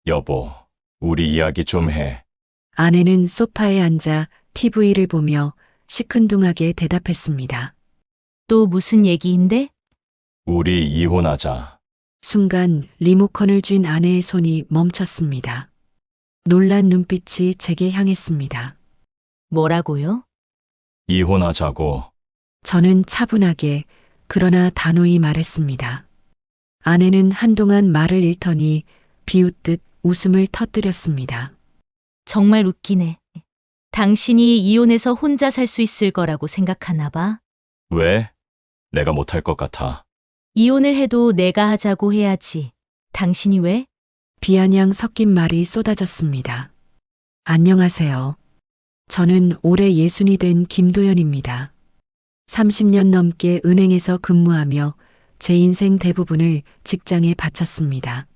여보, 우리 이야기 좀 해. 아내는 소파에 앉아 TV를 보며 시큰둥하게 대답했습니다. 또 무슨 얘기인데? 우리 이혼하자. 순간 리모컨을 쥔 아내의 손이 멈췄습니다. 놀란 눈빛이 제게 향했습니다. 뭐라고요? 이혼하자고. 저는 차분하게 그러나 단호히 말했습니다. 아내는 한동안 말을 잃더니 비웃듯 웃음을 터뜨렸습니다. 정말 웃기네. 당신이 이혼해서 혼자 살 수 있을 거라고 생각하나 봐. 왜? 내가 못할 것 같아. 이혼을 해도 내가 하자고 해야지. 당신이 왜? 비아냥 섞인 말이 쏟아졌습니다. 안녕하세요. 저는 올해 60이 된 김도연입니다. 30년 넘게 은행에서 근무하며 제 인생 대부분을 직장에 바쳤습니다.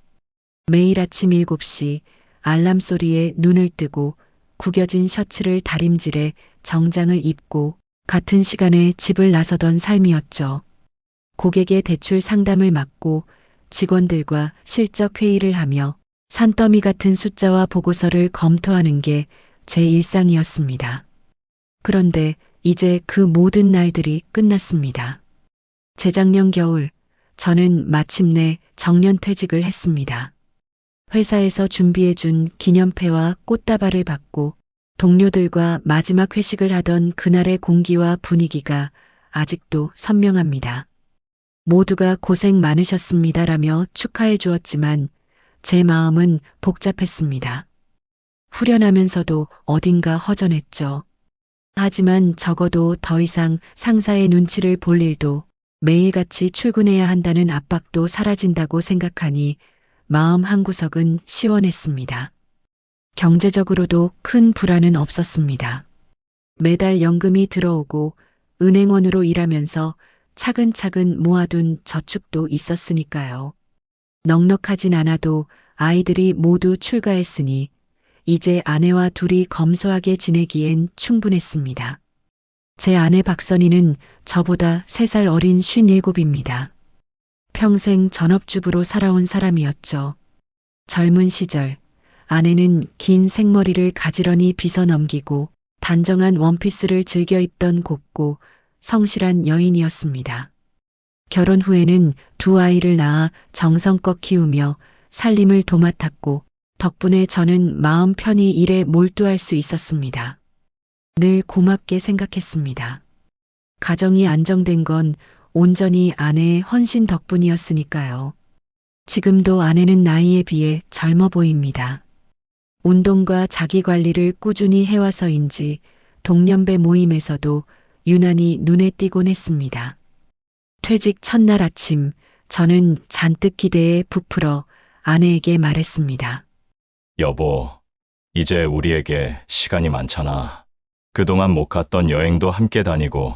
매일 아침 7시 알람 소리에 눈을 뜨고 구겨진 셔츠를 다림질해 정장을 입고 같은 시간에 집을 나서던 삶이었죠. 고객의 대출 상담을 맡고 직원들과 실적 회의를 하며 산더미 같은 숫자와 보고서를 검토하는 게 제 일상이었습니다. 그런데 이제 그 모든 날들이 끝났습니다. 재작년 겨울 저는 마침내 정년퇴직을 했습니다. 회사에서 준비해준 기념패와 꽃다발을 받고 동료들과 마지막 회식을 하던 그날의 공기와 분위기가 아직도 선명합니다. 모두가 고생 많으셨습니다라며 축하해 주었지만 제 마음은 복잡했습니다. 후련하면서도 어딘가 허전했죠. 하지만 적어도 더 이상 상사의 눈치를 볼 일도 매일같이 출근해야 한다는 압박도 사라진다고 생각하니 마음 한구석은 시원했습니다. 경제적으로도 큰 불안은 없었습니다. 매달 연금이 들어오고 은행원으로 일하면서 차근차근 모아둔 저축도 있었으니까요. 넉넉하진 않아도 아이들이 모두 출가했으니 이제 아내와 둘이 검소하게 지내기엔 충분했습니다. 제 아내 박선희는 저보다 3살 어린 57입니다. 평생 전업주부로 살아온 사람이었죠. 젊은 시절 아내는 긴 생머리를 가지런히 빗어 넘기고 단정한 원피스를 즐겨 입던 곱고 성실한 여인이었습니다. 결혼 후에는 2아이를 낳아 정성껏 키우며 살림을 도맡았고 덕분에 저는 마음 편히 일에 몰두할 수 있었습니다. 늘 고맙게 생각했습니다. 가정이 안정된 건 온전히 아내의 헌신 덕분이었으니까요. 지금도 아내는 나이에 비해 젊어 보입니다. 운동과 자기 관리를 꾸준히 해와서인지 동년배 모임에서도 유난히 눈에 띄곤 했습니다. 퇴직 첫날 아침 저는 잔뜩 기대에 부풀어 아내에게 말했습니다. 여보, 이제 우리에게 시간이 많잖아. 그동안 못 갔던 여행도 함께 다니고,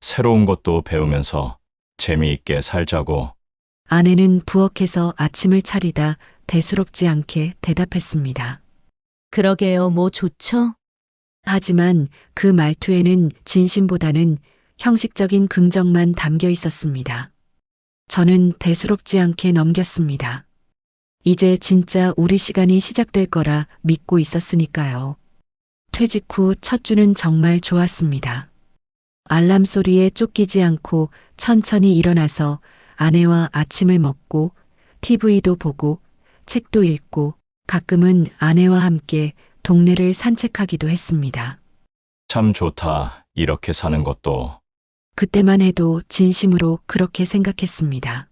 새로운 것도 배우면서 재미있게 살자고. 아내는 부엌에서 아침을 차리다 대수롭지 않게 대답했습니다. 그러게요, 뭐 좋죠? 하지만 그 말투에는 진심보다는 형식적인 긍정만 담겨 있었습니다. 저는 대수롭지 않게 넘겼습니다. 이제 진짜 우리 시간이 시작될 거라 믿고 있었으니까요. 퇴직 후 첫 주는 정말 좋았습니다. 알람 소리에 쫓기지 않고 천천히 일어나서 아내와 아침을 먹고 TV도 보고 책도 읽고 가끔은 아내와 함께 동네를 산책하기도 했습니다. 참 좋다, 이렇게 사는 것도. 그때만 해도 진심으로 그렇게 생각했습니다.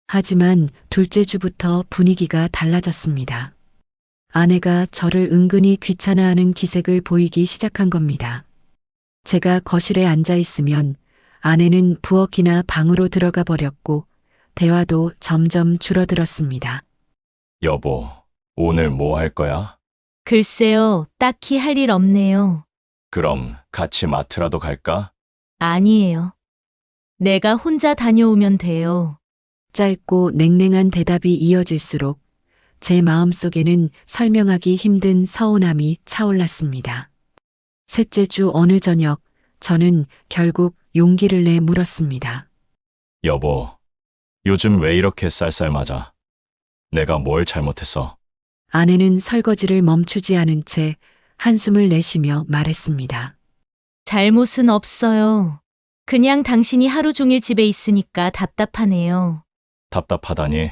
하지만 둘째 주부터 분위기가 달라졌습니다. 아내가 저를 은근히 귀찮아하는 기색을 보이기 시작한 겁니다. 제가 거실에 앉아 있으면 아내는 부엌이나 방으로 들어가 버렸고 대화도 점점 줄어들었습니다. 여보, 오늘 뭐 할 거야? 글쎄요, 딱히 할 일 없네요. 그럼 같이 마트라도 갈까? 아니에요. 내가 혼자 다녀오면 돼요. 짧고 냉랭한 대답이 이어질수록 제 마음속에는 설명하기 힘든 서운함이 차올랐습니다. 셋째 주 어느 저녁 저는 결국 용기를 내 물었습니다. 여보, 요즘 왜 이렇게 쌀쌀맞아? 내가 뭘 잘못했어? 아내는 설거지를 멈추지 않은 채 한숨을 내쉬며 말했습니다. 잘못은 없어요. 그냥 당신이 하루 종일 집에 있으니까 답답하네요. 답답하다니.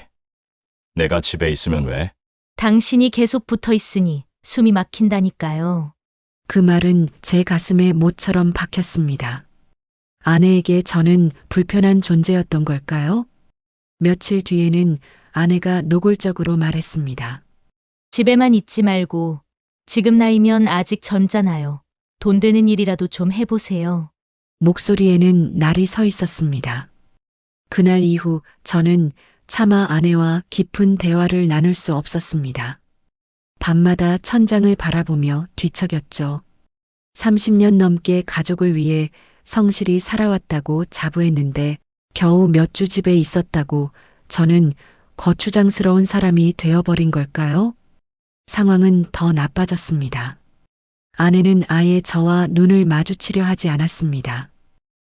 내가 집에 있으면 왜? 당신이 계속 붙어 있으니 숨이 막힌다니까요. 그 말은 제 가슴에 못처럼 박혔습니다. 아내에게 저는 불편한 존재였던 걸까요? 며칠 뒤에는 아내가 노골적으로 말했습니다. 집에만 있지 말고 지금 나이면 아직 젊잖아요. 돈 되는 일이라도 좀 해보세요. 목소리에는 날이 서 있었습니다. 그날 이후 저는 차마 아내와 깊은 대화를 나눌 수 없었습니다. 밤마다 천장을 바라보며 뒤척였죠. 30년 넘게 가족을 위해 성실히 살아왔다고 자부했는데 겨우 몇 주 집에 있었다고 저는 거추장스러운 사람이 되어버린 걸까요? 상황은 더 나빠졌습니다. 아내는 아예 저와 눈을 마주치려 하지 않았습니다.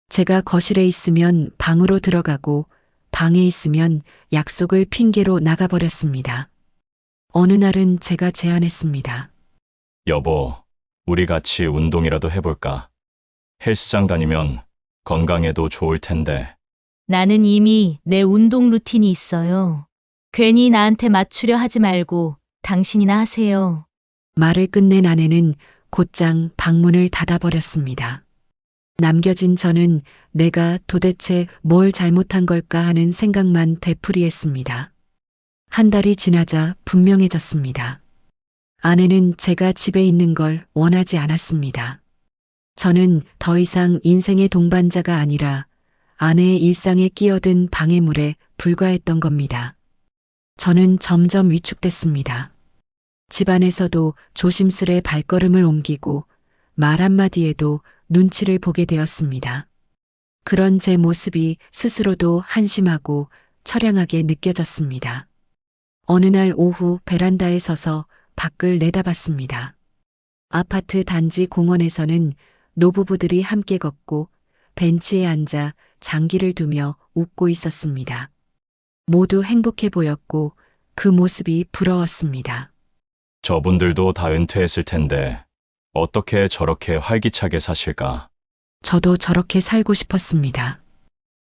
제가 거실에 있으면 방으로 들어가고 방에 있으면 약속을 핑계로 나가버렸습니다. 어느 날은 제가 제안했습니다. 여보, 우리 같이 운동이라도 해볼까? 헬스장 다니면 건강에도 좋을 텐데. 나는 이미 내 운동 루틴이 있어요. 괜히 나한테 맞추려 하지 말고 당신이나 하세요. 말을 끝낸 아내는 곧장 방문을 닫아버렸습니다. 남겨진 저는 내가 도대체 뭘 잘못한 걸까 하는 생각만 되풀이했습니다. 한 달이 지나자 분명해졌습니다. 아내는 제가 집에 있는 걸 원하지 않았습니다. 저는 더 이상 인생의 동반자가 아니라 아내의 일상에 끼어든 방해물에 불과했던 겁니다. 저는 점점 위축됐습니다. 집안에서도 조심스레 발걸음을 옮기고 말 한마디에도 눈치를 보게 되었습니다. 그런 제 모습이 스스로도 한심하고 처량하게 느껴졌습니다. 어느 날 오후 베란다에 서서 밖을 내다봤습니다. 아파트 단지 공원에서는 노부부들이 함께 걷고 벤치에 앉아 장기를 두며 웃고 있었습니다. 모두 행복해 보였고 그 모습이 부러웠습니다. 저분들도 다 은퇴했을 텐데 어떻게 저렇게 활기차게 사실까? 저도 저렇게 살고 싶었습니다.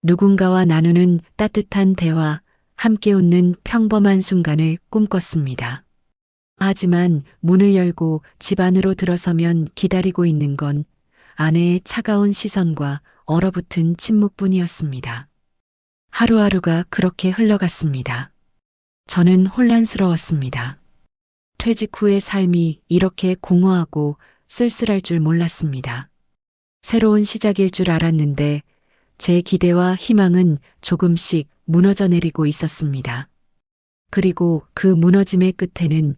누군가와 나누는 따뜻한 대화, 함께 웃는 평범한 순간을 꿈꿨습니다. 하지만 문을 열고 집 안으로 들어서면 기다리고 있는 건 아내의 차가운 시선과 얼어붙은 침묵뿐이었습니다. 하루하루가 그렇게 흘러갔습니다. 저는 혼란스러웠습니다. 퇴직 후의 삶이 이렇게 공허하고 쓸쓸할 줄 몰랐습니다. 새로운 시작일 줄 알았는데 제 기대와 희망은 조금씩 무너져 내리고 있었습니다. 그리고 그 무너짐의 끝에는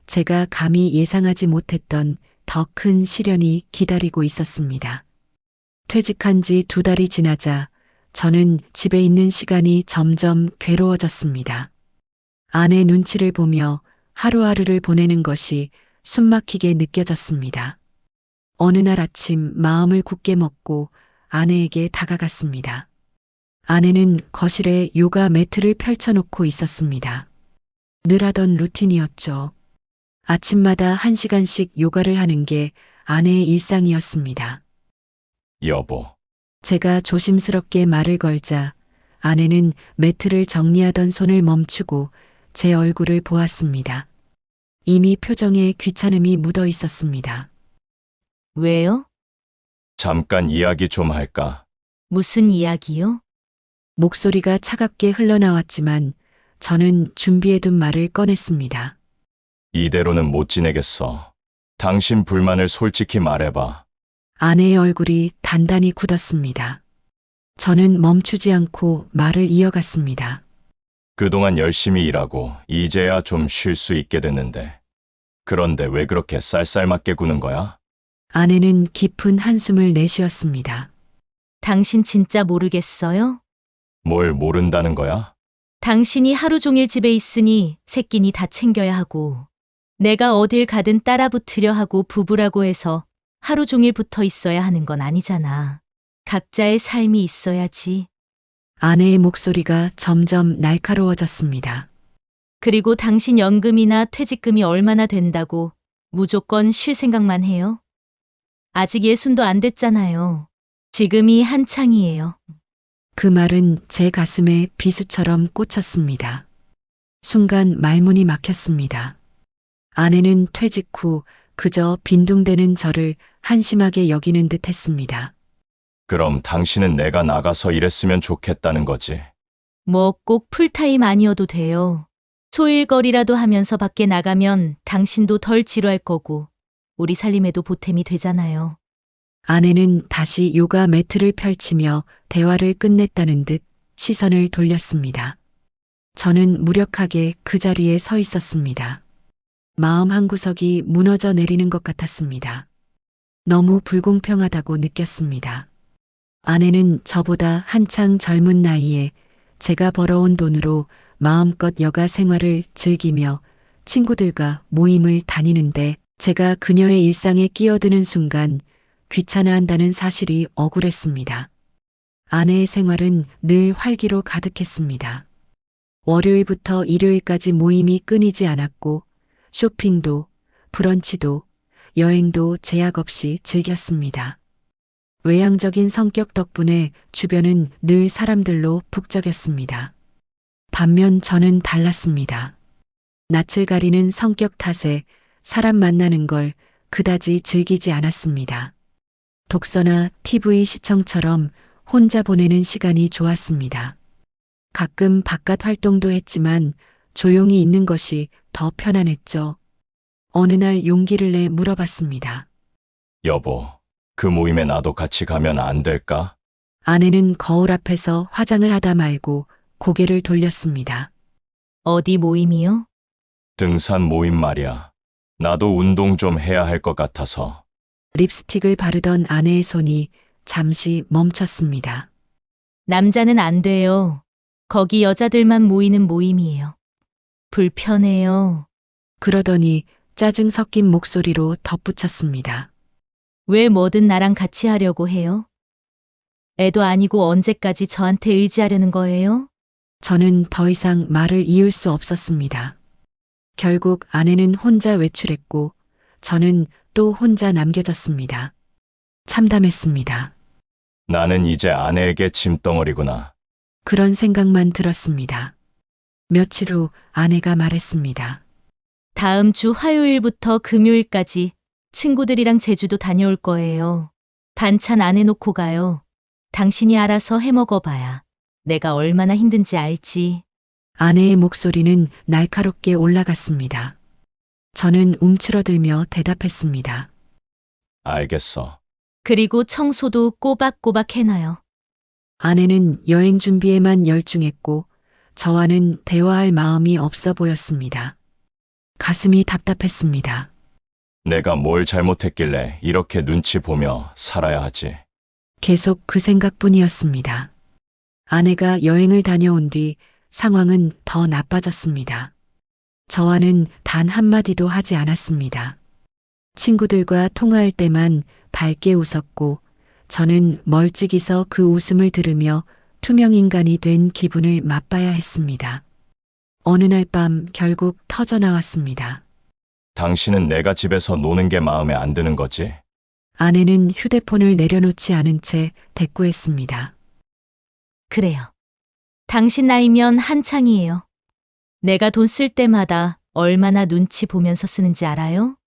제가 감히 예상하지 못했던 더 큰 시련이 기다리고 있었습니다. 퇴직한 지 2달이 지나자 저는 집에 있는 시간이 점점 괴로워졌습니다. 아내 눈치를 보며 하루하루를 보내는 것이 숨막히게 느껴졌습니다. 어느 날 아침 마음을 굳게 먹고 아내에게 다가갔습니다. 아내는 거실에 요가 매트를 펼쳐놓고 있었습니다. 늘 하던 루틴이었죠. 아침마다 1시간씩 요가를 하는 게 아내의 일상이었습니다. 여보, 제가 조심스럽게 말을 걸자 아내는 매트를 정리하던 손을 멈추고 제 얼굴을 보았습니다. 이미 표정에 귀찮음이 묻어 있었습니다. 왜요? 잠깐 이야기 좀 할까? 무슨 이야기요? 목소리가 차갑게 흘러나왔지만 저는 준비해둔 말을 꺼냈습니다. 이대로는 못 지내겠어. 당신 불만을 솔직히 말해봐. 아내의 얼굴이 단단히 굳었습니다. 저는 멈추지 않고 말을 이어갔습니다. 그동안 열심히 일하고 이제야 좀 쉴 수 있게 됐는데. 그런데 왜 그렇게 쌀쌀맞게 구는 거야? 아내는 깊은 한숨을 내쉬었습니다. 당신 진짜 모르겠어요? 뭘 모른다는 거야? 당신이 하루 종일 집에 있으니 새끼니 다 챙겨야 하고 내가 어딜 가든 따라붙으려 하고 부부라고 해서 하루 종일 붙어 있어야 하는 건 아니잖아. 각자의 삶이 있어야지. 아내의 목소리가 점점 날카로워졌습니다. 그리고 당신 연금이나 퇴직금이 얼마나 된다고 무조건 쉴 생각만 해요? 아직 예순도 안 됐잖아요. 지금이 한창이에요. 그 말은 제 가슴에 비수처럼 꽂혔습니다. 순간 말문이 막혔습니다. 아내는 퇴직 후 그저 빈둥대는 저를 한심하게 여기는 듯 했습니다. 그럼 당신은 내가 나가서 일했으면 좋겠다는 거지. 뭐 꼭 풀타임 아니어도 돼요. 소일거리라도 하면서 밖에 나가면 당신도 덜 지루할 거고 우리 살림에도 보탬이 되잖아요. 아내는 다시 요가 매트를 펼치며 대화를 끝냈다는 듯 시선을 돌렸습니다. 저는 무력하게 그 자리에 서 있었습니다. 마음 한구석이 무너져 내리는 것 같았습니다. 너무 불공평하다고 느꼈습니다. 아내는 저보다 한창 젊은 나이에 제가 벌어온 돈으로 마음껏 여가 생활을 즐기며 친구들과 모임을 다니는데 제가 그녀의 일상에 끼어드는 순간 귀찮아한다는 사실이 억울했습니다. 아내의 생활은 늘 활기로 가득했습니다. 월요일부터 일요일까지 모임이 끊이지 않았고 쇼핑도 브런치도 여행도 제약 없이 즐겼습니다. 외향적인 성격 덕분에 주변은 늘 사람들로 북적였습니다. 반면 저는 달랐습니다. 낯을 가리는 성격 탓에 사람 만나는 걸 그다지 즐기지 않았습니다. 독서나 TV 시청처럼 혼자 보내는 시간이 좋았습니다. 가끔 바깥 활동도 했지만 조용히 있는 것이 더 편안했죠. 어느 날 용기를 내 물어봤습니다. 여보, 그 모임에 나도 같이 가면 안 될까? 아내는 거울 앞에서 화장을 하다 말고 고개를 돌렸습니다. 어디 모임이요? 등산 모임 말이야. 나도 운동 좀 해야 할 것 같아서. 립스틱을 바르던 아내의 손이 잠시 멈췄습니다. 남자는 안 돼요. 거기 여자들만 모이는 모임이에요. 불편해요. 그러더니 짜증 섞인 목소리로 덧붙였습니다. 왜 뭐든 나랑 같이 하려고 해요? 애도 아니고 언제까지 저한테 의지하려는 거예요? 저는 더 이상 말을 이을 수 없었습니다. 결국 아내는 혼자 외출했고 저는 또 혼자 남겨졌습니다. 참담했습니다. 나는 이제 아내에게 짐덩어리구나. 그런 생각만 들었습니다. 며칠 후 아내가 말했습니다. 다음 주 화요일부터 금요일까지 친구들이랑 제주도 다녀올 거예요. 반찬 안 해놓고 가요. 당신이 알아서 해 먹어봐야 내가 얼마나 힘든지 알지. 아내의 목소리는 날카롭게 올라갔습니다. 저는 움츠러들며 대답했습니다. 알겠어. 그리고 청소도 꼬박꼬박 해놔요. 아내는 여행 준비에만 열중했고 저와는 대화할 마음이 없어 보였습니다. 가슴이 답답했습니다. 내가 뭘 잘못했길래 이렇게 눈치 보며 살아야 하지. 계속 그 생각뿐이었습니다. 아내가 여행을 다녀온 뒤 상황은 더 나빠졌습니다. 저와는 단 한마디도 하지 않았습니다. 친구들과 통화할 때만 밝게 웃었고 저는 멀찍이서 그 웃음을 들으며 투명인간이 된 기분을 맛봐야 했습니다. 어느 날 밤 결국 터져나왔습니다. 당신은 내가 집에서 노는 게 마음에 안 드는 거지? 아내는 휴대폰을 내려놓지 않은 채 대꾸했습니다. 그래요. 당신 나이면 한창이에요. 내가 돈 쓸 때마다 얼마나 눈치 보면서 쓰는지 알아요?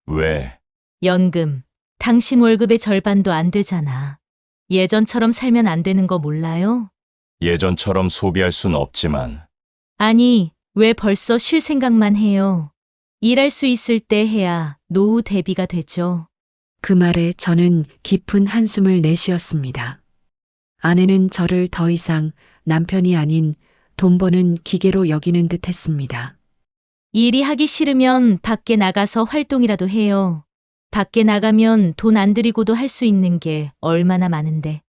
왜? 연금. 당신 월급의 절반도 안 되잖아. 예전처럼 살면 안 되는 거 몰라요? 예전처럼 소비할 순 없지만 아니, 왜 벌써 쉴 생각만 해요? 일할 수 있을 때 해야 노후 대비가 되죠. 그 말에 저는 깊은 한숨을 내쉬었습니다. 아내는 저를 더 이상 남편이 아닌 돈 버는 기계로 여기는 듯 했습니다. 일이 하기 싫으면 밖에 나가서 활동이라도 해요. 밖에 나가면 돈 안 들이고도 할 수 있는 게 얼마나 많은데.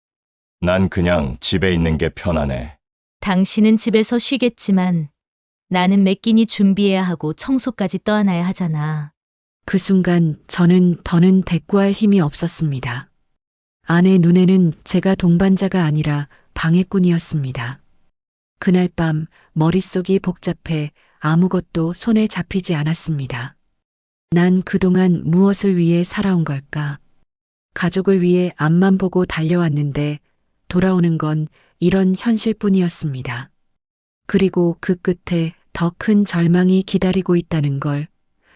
난 그냥 집에 있는 게 편하네. 당신은 집에서 쉬겠지만 나는 매 끼니 준비해야 하고 청소까지 떠안아야 하잖아. 그 순간 저는 더는 대꾸할 힘이 없었습니다. 아내 눈에는 제가 동반자가 아니라 방해꾼이었습니다. 그날 밤 머릿속이 복잡해 아무것도 손에 잡히지 않았습니다. 난 그동안 무엇을 위해 살아온 걸까? 가족을 위해 앞만 보고 달려왔는데 돌아오는 건 이런 현실뿐이었습니다. 그리고 그 끝에 더 큰 절망이 기다리고 있다는 걸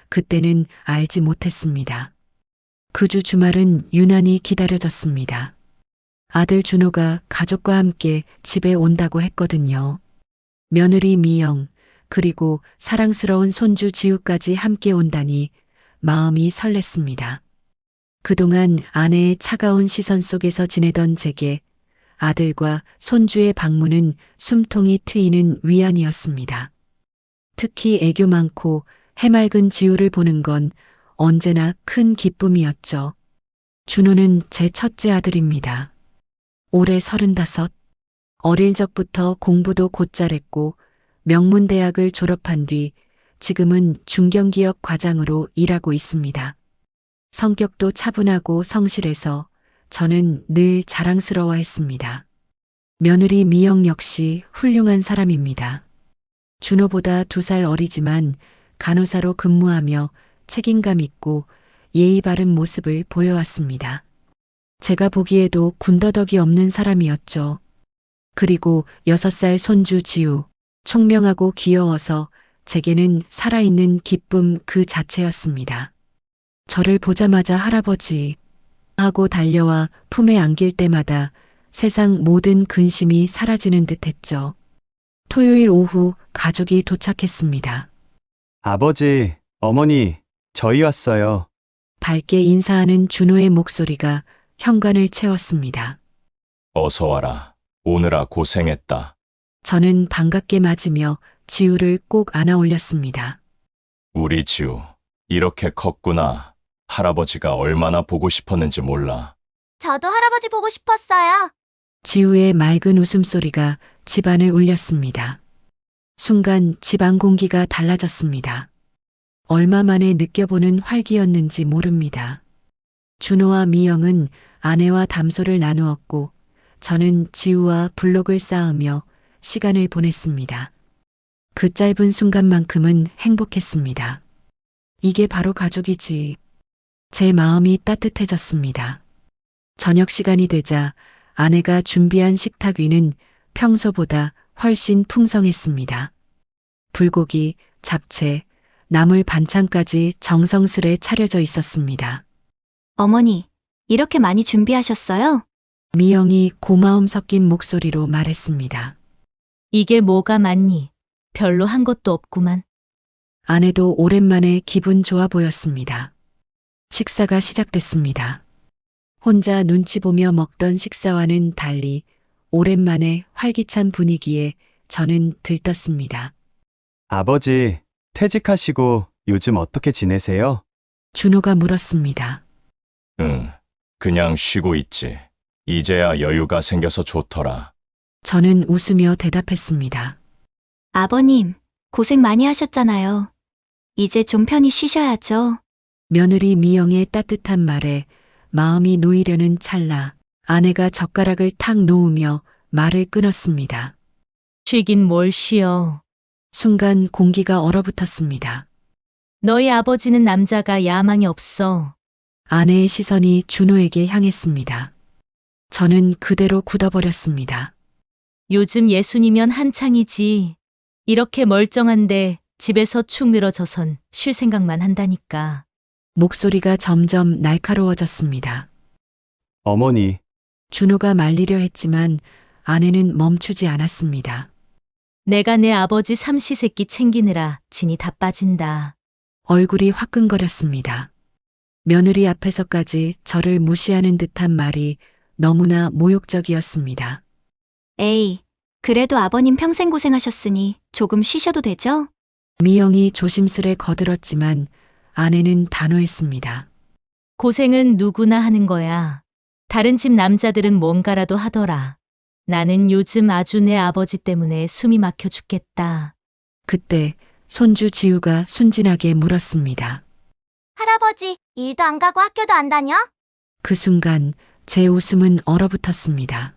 그때는 알지 못했습니다. 그 주 주말은 유난히 기다려졌습니다. 아들 준호가 가족과 함께 집에 온다고 했거든요. 며느리 미영, 그리고 사랑스러운 손주 지우까지 함께 온다니 마음이 설렜습니다. 그동안 아내의 차가운 시선 속에서 지내던 제게 아들과 손주의 방문은 숨통이 트이는 위안이었습니다. 특히 애교 많고 해맑은 지우를 보는 건 언제나 큰 기쁨이었죠. 준호는 제 첫째 아들입니다. 올해 35. 어릴 적부터 공부도 곧잘했고 명문대학을 졸업한 뒤 지금은 중견기업 과장으로 일하고 있습니다. 성격도 차분하고 성실해서 저는 늘 자랑스러워했습니다. 며느리 미영 역시 훌륭한 사람입니다. 준호보다 2살 어리지만 간호사로 근무하며 책임감 있고 예의 바른 모습을 보여왔습니다. 제가 보기에도 군더더기 없는 사람이었죠. 그리고 6살 손주 지우, 총명하고 귀여워서 제게는 살아있는 기쁨 그 자체였습니다. 저를 보자마자 할아버지 하고 달려와 품에 안길 때마다 세상 모든 근심이 사라지는 듯했죠. 토요일 오후 가족이 도착했습니다. 아버지, 어머니, 저희 왔어요. 밝게 인사하는 준호의 목소리가 현관을 채웠습니다. 어서 와라. 오느라 고생했다. 저는 반갑게 맞으며 지우를 꼭 안아 올렸습니다. 우리 지우, 이렇게 컸구나. 할아버지가 얼마나 보고 싶었는지 몰라. 저도 할아버지 보고 싶었어요. 지우의 맑은 웃음소리가 집안을 울렸습니다. 순간 집안 공기가 달라졌습니다. 얼마 만에 느껴보는 활기였는지 모릅니다. 준호와 미영은 아내와 담소를 나누었고 저는 지우와 블록을 쌓으며 시간을 보냈습니다. 그 짧은 순간만큼은 행복했습니다. 이게 바로 가족이지. 제 마음이 따뜻해졌습니다. 저녁 시간이 되자 아내가 준비한 식탁 위는 평소보다 훨씬 풍성했습니다. 불고기, 잡채, 나물 반찬까지 정성스레 차려져 있었습니다. 어머니, 이렇게 많이 준비하셨어요? 미영이 고마움 섞인 목소리로 말했습니다. 이게 뭐가 많니? 별로 한 것도 없구만. 아내도 오랜만에 기분 좋아 보였습니다. 식사가 시작됐습니다. 혼자 눈치 보며 먹던 식사와는 달리 오랜만에 활기찬 분위기에 저는 들떴습니다. 아버지, 퇴직하시고 요즘 어떻게 지내세요? 준호가 물었습니다. 응, 그냥 쉬고 있지. 이제야 여유가 생겨서 좋더라. 저는 웃으며 대답했습니다. 아버님, 고생 많이 하셨잖아요. 이제 좀 편히 쉬셔야죠. 며느리 미영의 따뜻한 말에 마음이 놓이려는 찰나 아내가 젓가락을 탁 놓으며 말을 끊었습니다. 쉬긴 뭘 쉬어. 순간 공기가 얼어붙었습니다. 너희 아버지는 남자가 야망이 없어. 아내의 시선이 준호에게 향했습니다. 저는 그대로 굳어버렸습니다. 요즘 예순이면 한창이지. 이렇게 멀쩡한데 집에서 축 늘어져선 쉴 생각만 한다니까. 목소리가 점점 날카로워졌습니다. 어머니, 준호가 말리려 했지만 아내는 멈추지 않았습니다. 내가 내 아버지 삼시세끼 챙기느라 진이 다 빠진다. 얼굴이 화끈거렸습니다. 며느리 앞에서까지 저를 무시하는 듯한 말이 너무나 모욕적이었습니다. 에이, 그래도 아버님 평생 고생하셨으니 조금 쉬셔도 되죠? 미영이 조심스레 거들었지만 아내는 단호했습니다. 고생은 누구나 하는 거야. 다른 집 남자들은 뭔가라도 하더라. 나는 요즘 아주 내 아버지 때문에 숨이 막혀 죽겠다. 그때 손주 지우가 순진하게 물었습니다. 할아버지, 일도 안 가고 학교도 안 다녀? 그 순간 제 웃음은 얼어붙었습니다.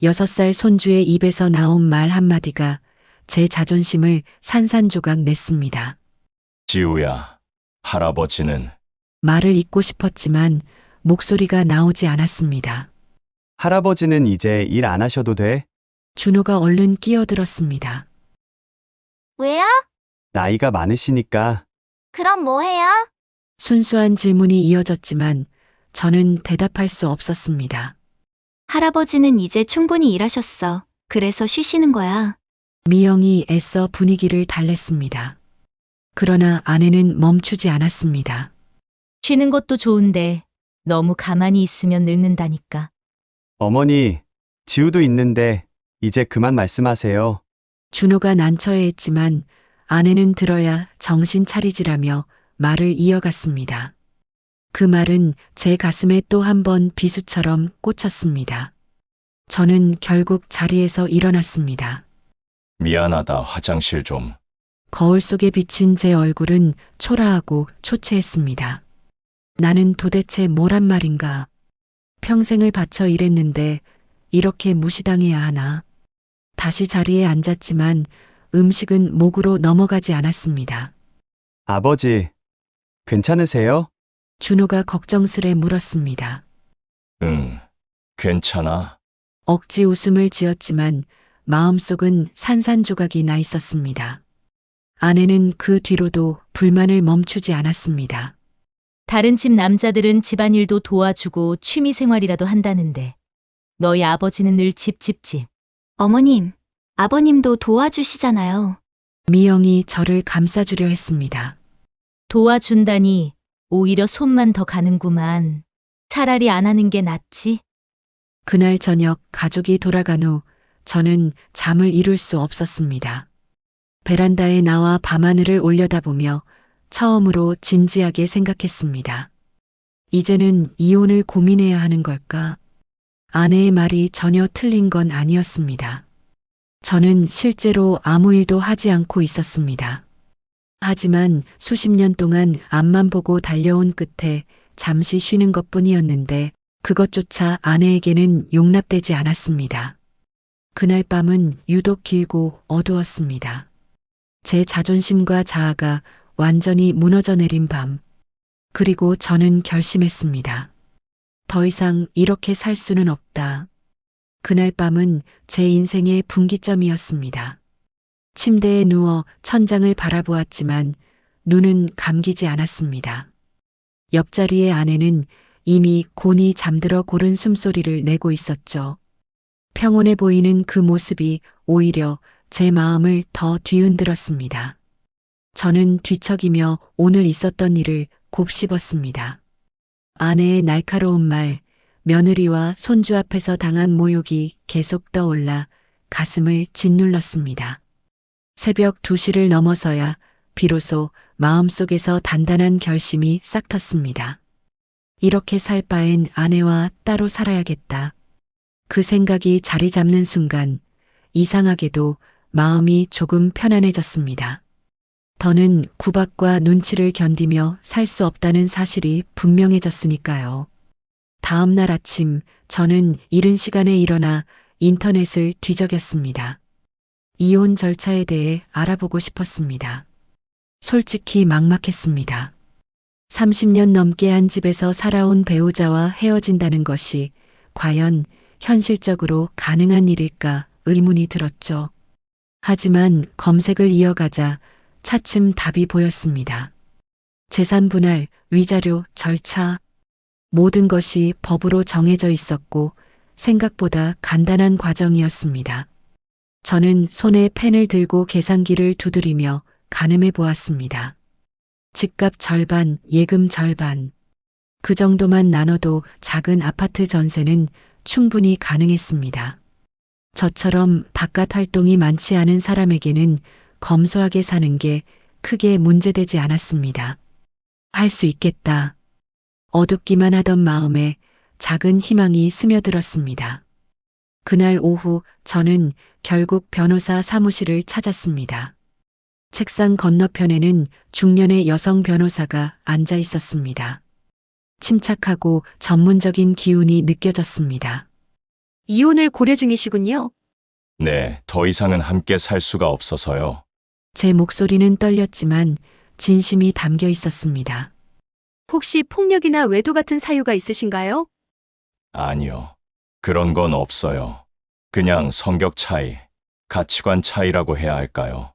6살 손주의 입에서 나온 말 한마디가 제 자존심을 산산조각 냈습니다. 지우야, 할아버지는 말을 잇고 싶었지만 목소리가 나오지 않았습니다. 할아버지는 이제 일 안 하셔도 돼. 준호가 얼른 끼어들었습니다. 왜요? 나이가 많으시니까. 그럼 뭐 해요? 순수한 질문이 이어졌지만 저는 대답할 수 없었습니다. 할아버지는 이제 충분히 일하셨어. 그래서 쉬시는 거야. 미영이 애써 분위기를 달랬습니다. 그러나 아내는 멈추지 않았습니다. 쉬는 것도 좋은데 너무 가만히 있으면 늙는다니까. 어머니, 지우도 있는데 이제 그만 말씀하세요. 준호가 난처해했지만 아내는 들어야 정신 차리지라며 말을 이어갔습니다. 그 말은 제 가슴에 또 한 번 비수처럼 꽂혔습니다. 저는 결국 자리에서 일어났습니다. 미안하다. 화장실 좀. 거울 속에 비친 제 얼굴은 초라하고 초췌했습니다. 나는 도대체 뭐란 말인가? 평생을 바쳐 일했는데 이렇게 무시당해야 하나? 다시 자리에 앉았지만 음식은 목으로 넘어가지 않았습니다. 아버지, 괜찮으세요? 준호가 걱정스레 물었습니다. 응, 괜찮아. 억지 웃음을 지었지만 마음속은 산산조각이 나 있었습니다. 아내는 그 뒤로도 불만을 멈추지 않았습니다. 다른 집 남자들은 집안일도 도와주고 취미 생활이라도 한다는데 너희 아버지는 늘 집. 어머님, 아버님도 도와주시잖아요. 미영이 저를 감싸주려 했습니다. 도와준다니 오히려 손만 더 가는구만. 차라리 안 하는 게 낫지. 그날 저녁 가족이 돌아간 후 저는 잠을 이룰 수 없었습니다. 베란다에 나와 밤하늘을 올려다보며 처음으로 진지하게 생각했습니다. 이제는 이혼을 고민해야 하는 걸까? 아내의 말이 전혀 틀린 건 아니었습니다. 저는 실제로 아무 일도 하지 않고 있었습니다. 하지만 수십 년 동안 앞만 보고 달려온 끝에 잠시 쉬는 것뿐이었는데 그것조차 아내에게는 용납되지 않았습니다. 그날 밤은 유독 길고 어두웠습니다. 제 자존심과 자아가 완전히 무너져 내린 밤. 그리고 저는 결심했습니다. 더 이상 이렇게 살 수는 없다. 그날 밤은 제 인생의 분기점이었습니다. 침대에 누워 천장을 바라보았지만 눈은 감기지 않았습니다. 옆자리의 아내는 이미 곤히 잠들어 고른 숨소리를 내고 있었죠. 평온해 보이는 그 모습이 오히려 제 마음을 더 뒤흔들었습니다. 저는 뒤척이며 오늘 있었던 일을 곱씹었습니다. 아내의 날카로운 말, 며느리와 손주 앞에서 당한 모욕이 계속 떠올라 가슴을 짓눌렀습니다. 새벽 2시를 넘어서야 비로소 마음속에서 단단한 결심이 싹 텄습니다. 이렇게 살 바엔 아내와 따로 살아야겠다. 그 생각이 자리 잡는 순간 이상하게도 마음이 조금 편안해졌습니다. 더는 구박과 눈치를 견디며 살 수 없다는 사실이 분명해졌으니까요. 다음 날 아침 저는 이른 시간에 일어나 인터넷을 뒤적였습니다. 이혼 절차에 대해 알아보고 싶었습니다. 솔직히 막막했습니다. 30년 넘게 한 집에서 살아온 배우자와 헤어진다는 것이 과연 현실적으로 가능한 일일까 의문이 들었죠. 하지만 검색을 이어가자 차츰 답이 보였습니다. 재산 분할, 위자료, 절차, 모든 것이 법으로 정해져 있었고 생각보다 간단한 과정이었습니다. 저는 손에 펜을 들고 계산기를 두드리며 가늠해 보았습니다. 집값 절반, 예금 절반. 그 정도만 나눠도 작은 아파트 전세는 충분히 가능했습니다. 저처럼 바깥 활동이 많지 않은 사람에게는 검소하게 사는 게 크게 문제되지 않았습니다. 할 수 있겠다. 어둡기만 하던 마음에 작은 희망이 스며들었습니다. 그날 오후 저는 결국 변호사 사무실을 찾았습니다. 책상 건너편에는 중년의 여성 변호사가 앉아 있었습니다. 침착하고 전문적인 기운이 느껴졌습니다. 이혼을 고려 중이시군요. 네, 더 이상은 함께 살 수가 없어서요. 제 목소리는 떨렸지만 진심이 담겨 있었습니다. 혹시 폭력이나 외도 같은 사유가 있으신가요? 아니요. 그런 건 없어요. 그냥 성격 차이, 가치관 차이라고 해야 할까요?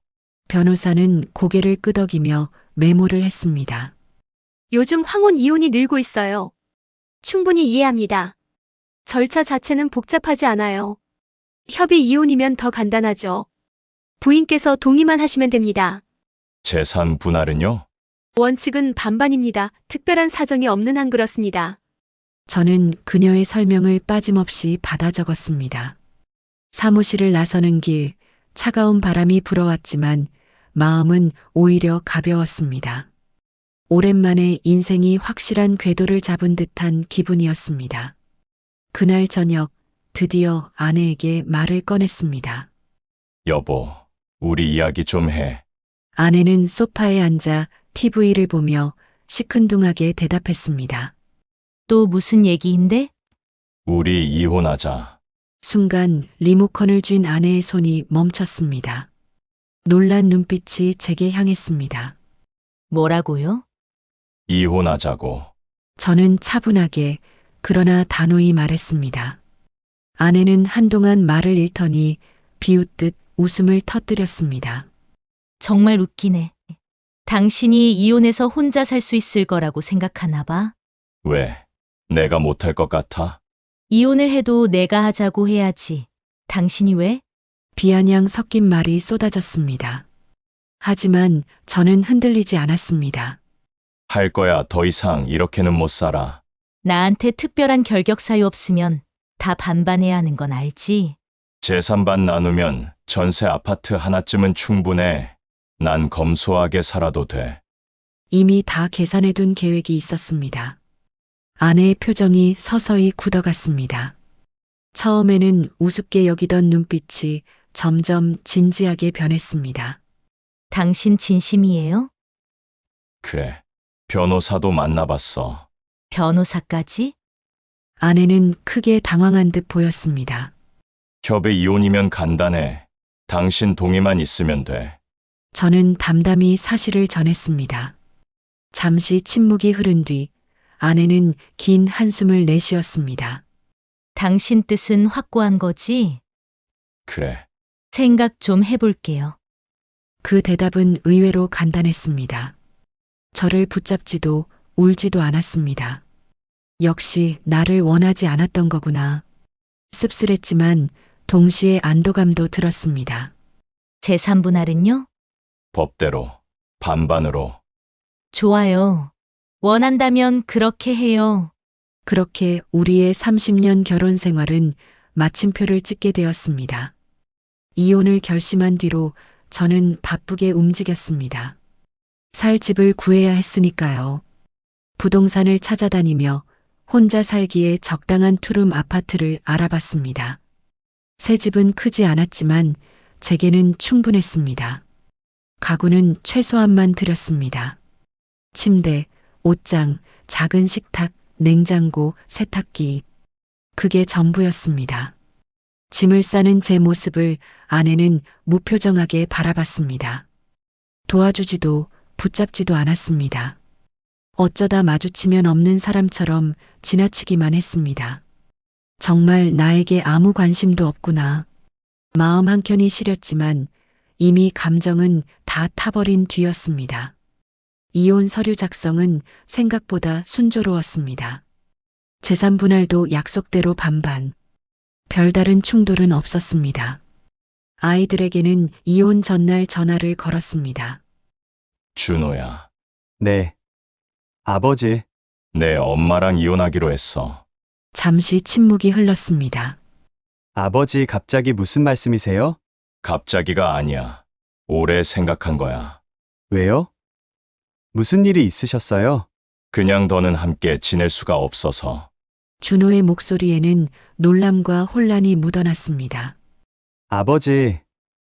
변호사는 고개를 끄덕이며 메모를 했습니다. 요즘 황혼 이혼이 늘고 있어요. 충분히 이해합니다. 절차 자체는 복잡하지 않아요. 협의 이혼이면 더 간단하죠. 부인께서 동의만 하시면 됩니다. 재산 분할은요? 원칙은 반반입니다. 특별한 사정이 없는 한 그렇습니다. 저는 그녀의 설명을 빠짐없이 받아 적었습니다. 사무실을 나서는 길, 차가운 바람이 불어왔지만 마음은 오히려 가벼웠습니다. 오랜만에 인생이 확실한 궤도를 잡은 듯한 기분이었습니다. 그날 저녁, 드디어 아내에게 말을 꺼냈습니다. 여보, 우리 이야기 좀 해. 아내는 소파에 앉아 TV를 보며 시큰둥하게 대답했습니다. 또 무슨 얘기인데? 우리 이혼하자. 순간 리모컨을 쥔 아내의 손이 멈췄습니다. 놀란 눈빛이 제게 향했습니다. 뭐라고요? 이혼하자고. 저는 차분하게 그러나 단호히 말했습니다. 아내는 한동안 말을 잃더니 비웃듯 웃음을 터뜨렸습니다. 정말 웃기네. 당신이 이혼해서 혼자 살 수 있을 거라고 생각하나 봐. 왜? 내가 못할 것 같아? 이혼을 해도 내가 하자고 해야지. 당신이 왜? 비아냥 섞인 말이 쏟아졌습니다. 하지만 저는 흔들리지 않았습니다. 할 거야. 더 이상 이렇게는 못 살아. 나한테 특별한 결격 사유 없으면 다 반반해야 하는 건 알지? 재산반 나누면 전세 아파트 하나쯤은 충분해. 난 검소하게 살아도 돼. 이미 다 계산해둔 계획이 있었습니다. 아내의 표정이 서서히 굳어갔습니다. 처음에는 우습게 여기던 눈빛이 점점 진지하게 변했습니다. 당신 진심이에요? 그래. 변호사도 만나봤어. 변호사까지? 아내는 크게 당황한 듯 보였습니다. 협의 이혼이면 간단해. 당신 동의만 있으면 돼. 저는 담담히 사실을 전했습니다. 잠시 침묵이 흐른 뒤 아내는 긴 한숨을 내쉬었습니다. 당신 뜻은 확고한 거지? 그래. 생각 좀 해볼게요. 그 대답은 의외로 간단했습니다. 저를 붙잡지도 울지도 않았습니다. 역시 나를 원하지 않았던 거구나. 씁쓸했지만 동시에 안도감도 들었습니다. 재산 분할은요? 법대로. 반반으로. 좋아요. 원한다면 그렇게 해요. 그렇게 우리의 30년 결혼 생활은 마침표를 찍게 되었습니다. 이혼을 결심한 뒤로 저는 바쁘게 움직였습니다. 살 집을 구해야 했으니까요. 부동산을 찾아다니며 혼자 살기에 적당한 투룸 아파트를 알아봤습니다. 새 집은 크지 않았지만 제게는 충분했습니다. 가구는 최소한만 들였습니다. 침대, 옷장, 작은 식탁, 냉장고, 세탁기. 그게 전부였습니다. 짐을 싸는 제 모습을 아내는 무표정하게 바라봤습니다. 도와주지도 붙잡지도 않았습니다. 어쩌다 마주치면 없는 사람처럼 지나치기만 했습니다. 정말 나에게 아무 관심도 없구나. 마음 한켠이 시렸지만 이미 감정은 다 타버린 뒤였습니다. 이혼 서류 작성은 생각보다 순조로웠습니다. 재산 분할도 약속대로 반반. 별다른 충돌은 없었습니다. 아이들에게는 이혼 전날 전화를 걸었습니다. 준호야. 네. 아버지, 내 엄마랑 이혼하기로 했어. 잠시 침묵이 흘렀습니다. 아버지 갑자기 무슨 말씀이세요? 갑자기가 아니야. 오래 생각한 거야. 왜요? 무슨 일이 있으셨어요? 그냥 더는 함께 지낼 수가 없어서. 준호의 목소리에는 놀람과 혼란이 묻어났습니다. 아버지,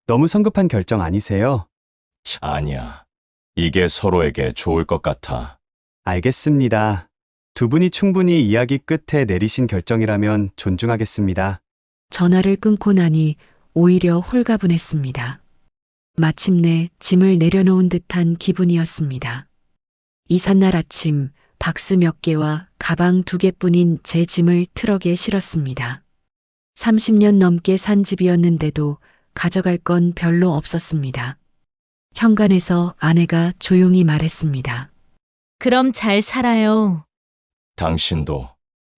너무 성급한 결정 아니세요? 아니야. 이게 서로에게 좋을 것 같아. 알겠습니다. 두 분이 충분히 이야기 끝에 내리신 결정이라면 존중하겠습니다. 전화를 끊고 나니 오히려 홀가분했습니다. 마침내 짐을 내려놓은 듯한 기분이었습니다. 이삿날 아침 박스 몇 개와 가방 2개뿐인 제 짐을 트럭에 실었습니다. 30년 넘게 산 집이었는데도 가져갈 건 별로 없었습니다. 현관에서 아내가 조용히 말했습니다. 그럼 잘 살아요. 당신도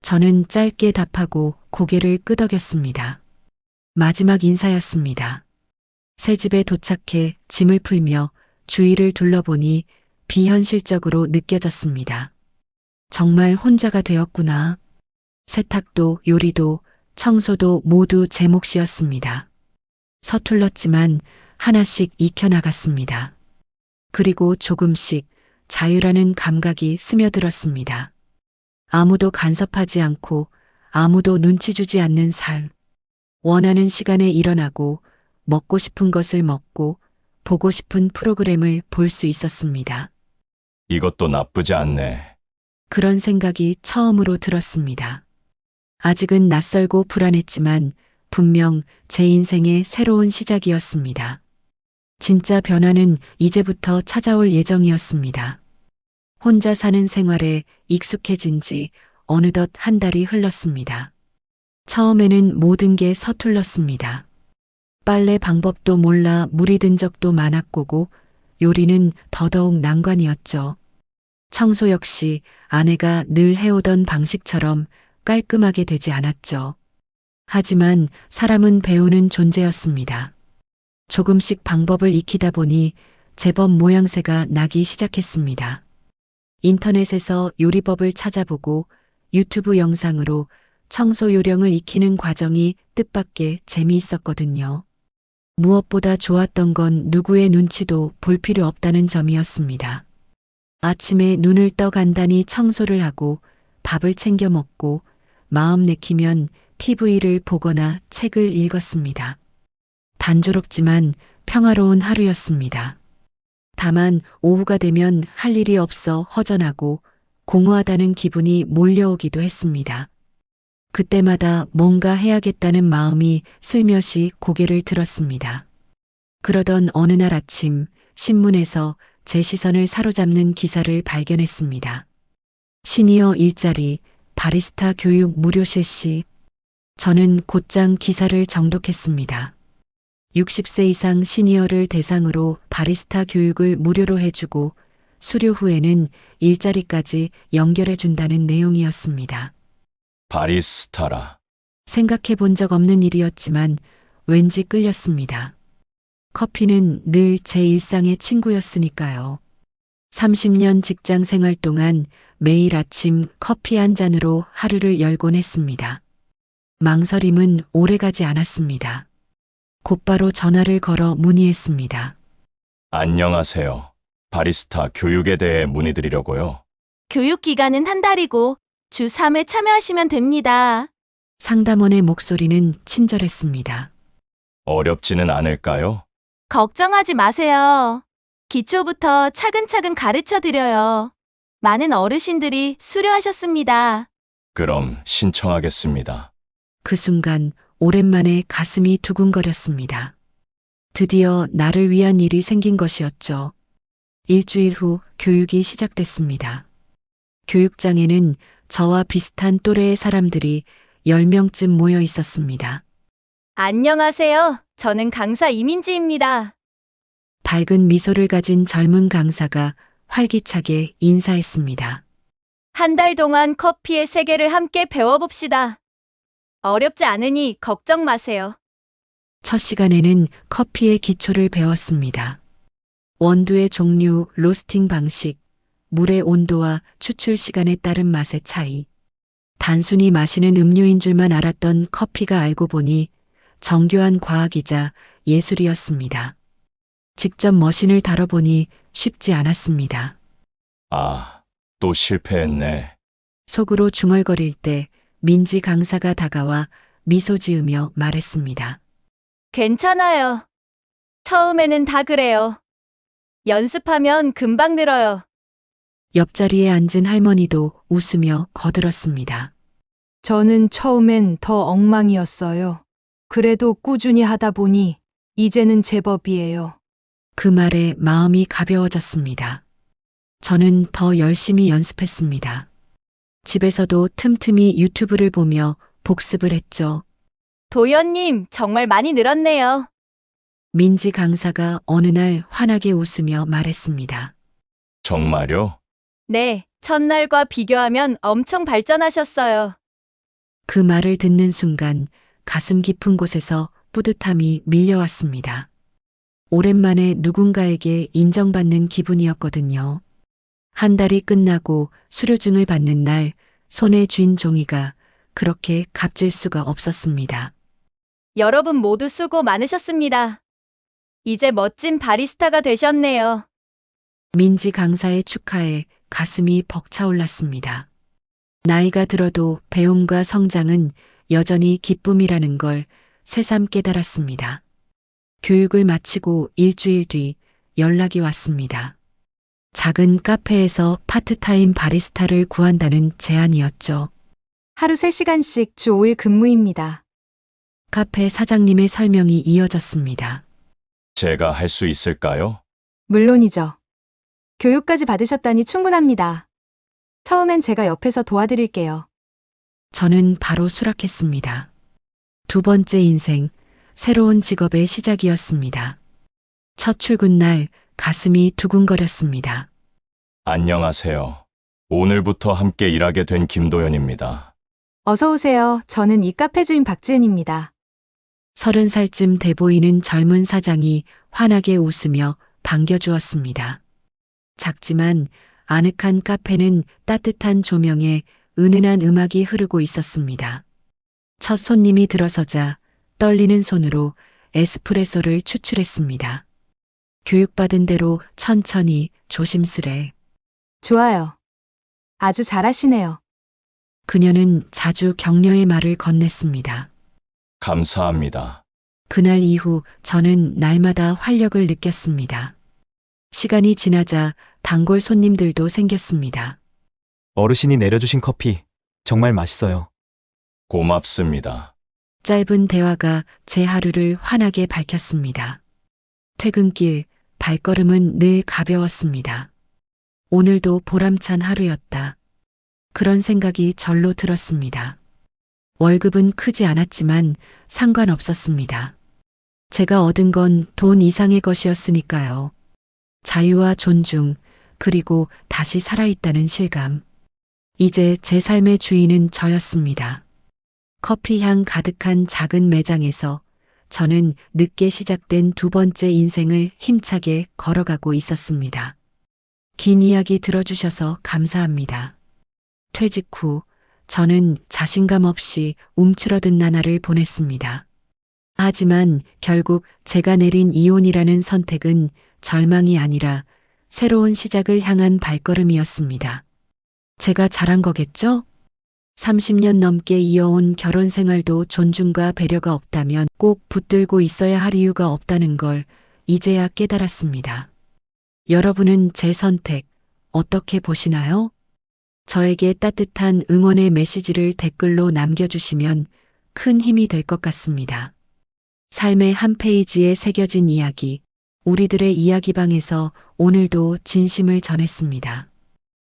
저는 짧게 답하고 고개를 끄덕였습니다. 마지막 인사였습니다. 새 집에 도착해 짐을 풀며 주위를 둘러보니 비현실적으로 느껴졌습니다. 정말 혼자가 되었구나. 세탁도 요리도 청소도 모두 제 몫이었습니다. 서툴렀지만 하나씩 익혀나갔습니다. 그리고 조금씩 자유라는 감각이 스며들었습니다. 아무도 간섭하지 않고 아무도 눈치 주지 않는 삶. 원하는 시간에 일어나고 먹고 싶은 것을 먹고 보고 싶은 프로그램을 볼 수 있었습니다. 이것도 나쁘지 않네. 그런 생각이 처음으로 들었습니다. 아직은 낯설고 불안했지만 분명 제 인생의 새로운 시작이었습니다. 진짜 변화는 이제부터 찾아올 예정이었습니다. 혼자 사는 생활에 익숙해진 지 어느덧 한 달이 흘렀습니다. 처음에는 모든 게 서툴렀습니다. 빨래 방법도 몰라 물이 든 적도 많았고 요리는 더더욱 난관이었죠. 청소 역시 아내가 늘 해오던 방식처럼 깔끔하게 되지 않았죠. 하지만 사람은 배우는 존재였습니다. 조금씩 방법을 익히다 보니 제법 모양새가 나기 시작했습니다. 인터넷에서 요리법을 찾아보고 유튜브 영상으로 청소 요령을 익히는 과정이 뜻밖의 재미있었거든요. 무엇보다 좋았던 건 누구의 눈치도 볼 필요 없다는 점이었습니다. 아침에 눈을 떠 간단히 청소를 하고 밥을 챙겨 먹고 마음 내키면 TV를 보거나 책을 읽었습니다. 단조롭지만 평화로운 하루였습니다. 다만 오후가 되면 할 일이 없어 허전하고 공허하다는 기분이 몰려오기도 했습니다. 그때마다 뭔가 해야겠다는 마음이 슬며시 고개를 들었습니다. 그러던 어느 날 아침 신문에서 제 시선을 사로잡는 기사를 발견했습니다. 시니어 일자리 바리스타 교육 무료 실시. 저는 곧장 기사를 정독했습니다. 60세 이상 시니어를 대상으로 바리스타 교육을 무료로 해주고 수료 후에는 일자리까지 연결해 준다는 내용이었습니다. 바리스타라. 생각해 본 적 없는 일이었지만 왠지 끌렸습니다. 커피는 늘 제 일상의 친구였으니까요. 30년 직장 생활 동안 매일 아침 커피 한 잔으로 하루를 열곤 했습니다. 망설임은 오래가지 않았습니다. 곧바로 전화를 걸어 문의했습니다. 안녕하세요. 바리스타 교육에 대해 문의드리려고요. 교육 기간은 한 달이고 주 3회 참여하시면 됩니다. 상담원의 목소리는 친절했습니다. 어렵지는 않을까요? 걱정하지 마세요. 기초부터 차근차근 가르쳐 드려요. 많은 어르신들이 수료하셨습니다. 그럼 신청하겠습니다. 그 순간 오랜만에 가슴이 두근거렸습니다. 드디어 나를 위한 일이 생긴 것이었죠. 일주일 후 교육이 시작됐습니다. 교육장에는 저와 비슷한 또래의 사람들이 10명쯤 모여 있었습니다. 안녕하세요. 저는 강사 이민지입니다. 밝은 미소를 가진 젊은 강사가 활기차게 인사했습니다. 한 달 동안 커피의 세계를 함께 배워봅시다. 어렵지 않으니 걱정 마세요. 첫 시간에는 커피의 기초를 배웠습니다. 원두의 종류, 로스팅 방식, 물의 온도와 추출 시간에 따른 맛의 차이. 단순히 마시는 음료인 줄만 알았던 커피가 알고 보니 정교한 과학이자 예술이었습니다. 직접 머신을 다뤄보니 쉽지 않았습니다. 아, 또 실패했네. 속으로 중얼거릴 때 민지 강사가 다가와 미소 지으며 말했습니다. 괜찮아요. 처음에는 다 그래요. 연습하면 금방 늘어요. 옆자리에 앉은 할머니도 웃으며 거들었습니다. 저는 처음엔 더 엉망이었어요. 그래도 꾸준히 하다 보니 이제는 제법이에요. 그 말에 마음이 가벼워졌습니다. 저는 더 열심히 연습했습니다. 집에서도 틈틈이 유튜브를 보며 복습을 했죠. 도연님, 정말 많이 늘었네요. 민지 강사가 어느 날 환하게 웃으며 말했습니다. 정말요? 네, 첫날과 비교하면 엄청 발전하셨어요. 그 말을 듣는 순간 가슴 깊은 곳에서 뿌듯함이 밀려왔습니다. 오랜만에 누군가에게 인정받는 기분이었거든요. 한 달이 끝나고 수료증을 받는 날 손에 쥔 종이가 그렇게 값질 수가 없었습니다. 여러분 모두 수고 많으셨습니다. 이제 멋진 바리스타가 되셨네요. 민지 강사의 축하에 가슴이 벅차올랐습니다. 나이가 들어도 배움과 성장은 여전히 기쁨이라는 걸 새삼 깨달았습니다. 교육을 마치고 일주일 뒤 연락이 왔습니다. 작은 카페에서 파트타임 바리스타를 구한다는 제안이었죠. 하루 3시간씩 주 5일 근무입니다. 카페 사장님의 설명이 이어졌습니다. 제가 할 수 있을까요? 물론이죠. 교육까지 받으셨다니 충분합니다. 처음엔 제가 옆에서 도와드릴게요. 저는 바로 수락했습니다. 두 번째 인생, 새로운 직업의 시작이었습니다. 첫 출근 날 가슴이 두근거렸습니다. 안녕하세요. 오늘부터 함께 일하게 된 김도연입니다. 어서 오세요. 저는 이 카페 주인 박지은입니다. 30살쯤 돼 보이는 젊은 사장이 환하게 웃으며 반겨주었습니다. 작지만 아늑한 카페는 따뜻한 조명에 은은한 음악이 흐르고 있었습니다. 첫 손님이 들어서자 떨리는 손으로 에스프레소를 추출했습니다. 교육받은 대로 천천히 조심스레. 좋아요. 아주 잘하시네요. 그녀는 자주 격려의 말을 건넸습니다. 감사합니다. 그날 이후 저는 날마다 활력을 느꼈습니다. 시간이 지나자 단골 손님들도 생겼습니다. 어르신이 내려주신 커피 정말 맛있어요. 고맙습니다. 짧은 대화가 제 하루를 환하게 밝혔습니다. 퇴근길 발걸음은 늘 가벼웠습니다. 오늘도 보람찬 하루였다. 그런 생각이 절로 들었습니다. 월급은 크지 않았지만 상관없었습니다. 제가 얻은 건 돈 이상의 것이었으니까요. 자유와 존중, 그리고 다시 살아있다는 실감. 이제 제 삶의 주인은 저였습니다. 커피향 가득한 작은 매장에서 저는 늦게 시작된 두 번째 인생을 힘차게 걸어가고 있었습니다. 긴 이야기 들어주셔서 감사합니다. 퇴직 후 저는 자신감 없이 움츠러든 나날을 보냈습니다. 하지만 결국 제가 내린 이혼이라는 선택은 절망이 아니라 새로운 시작을 향한 발걸음이었습니다. 제가 잘한 거겠죠? 30년 넘게 이어온 결혼 생활도 존중과 배려가 없다면 꼭 붙들고 있어야 할 이유가 없다는 걸 이제야 깨달았습니다. 여러분은 제 선택 어떻게 보시나요? 저에게 따뜻한 응원의 메시지를 댓글로 남겨주시면 큰 힘이 될 것 같습니다. 삶의 한 페이지에 새겨진 이야기, 우리들의 이야기방에서 오늘도 진심을 전했습니다.